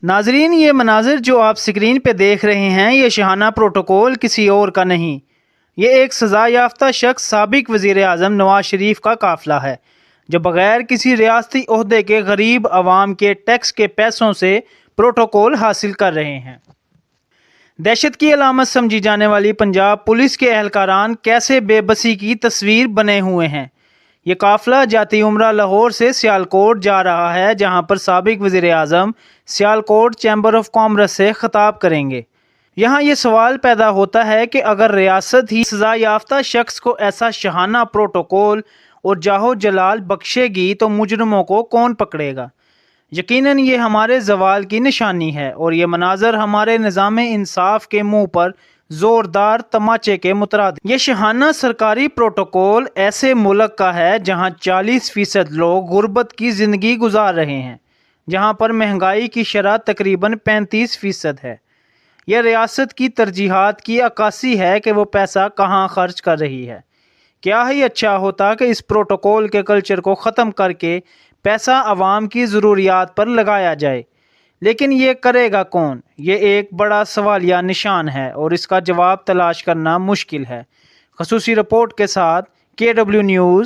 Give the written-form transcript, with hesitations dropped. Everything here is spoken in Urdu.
ناظرین، یہ مناظر جو آپ سکرین پہ دیکھ رہے ہیں یہ شاہانہ پروٹوکول کسی اور کا نہیں، یہ ایک سزا یافتہ شخص سابق وزیر اعظم نواز شریف کا قافلہ ہے جو بغیر کسی ریاستی عہدے کے غریب عوام کے ٹیکس کے پیسوں سے پروٹوکول حاصل کر رہے ہیں۔ دہشت کی علامت سمجھی جانے والی پنجاب پولیس کے اہلکاران کیسے بے بسی کی تصویر بنے ہوئے ہیں۔ یہ قافلہ جاتی عمرہ لاہور سے سیالکوٹ جا رہا ہے، جہاں پر سابق وزیر اعظم سیالکوٹ چیمبر آف کامرس سے خطاب کریں گے۔ یہاں یہ سوال پیدا ہوتا ہے کہ اگر ریاست ہی سزا یافتہ شخص کو ایسا شاہانہ پروٹوکول اور جاہ و جلال بخشے گی تو مجرموں کو کون پکڑے گا؟ یقیناً یہ ہمارے زوال کی نشانی ہے اور یہ مناظر ہمارے نظام انصاف کے منہ پر زوردار تماچے کے مترادف۔ یہ شاہانہ سرکاری پروٹوکول ایسے ملک کا ہے جہاں 40% لوگ غربت کی زندگی گزار رہے ہیں، جہاں پر مہنگائی کی شرح تقریباً 35% ہے۔ یہ ریاست کی ترجیحات کی عکاسی ہے کہ وہ پیسہ کہاں خرچ کر رہی ہے۔ کیا ہی اچھا ہوتا کہ اس پروٹوکول کے کلچر کو ختم کر کے پیسہ عوام کی ضروریات پر لگایا جائے، لیکن یہ کرے گا کون؟ یہ ایک بڑا سوالیہ نشان ہے اور اس کا جواب تلاش کرنا مشکل ہے۔ خصوصی رپورٹ کے ساتھ KW نیوز۔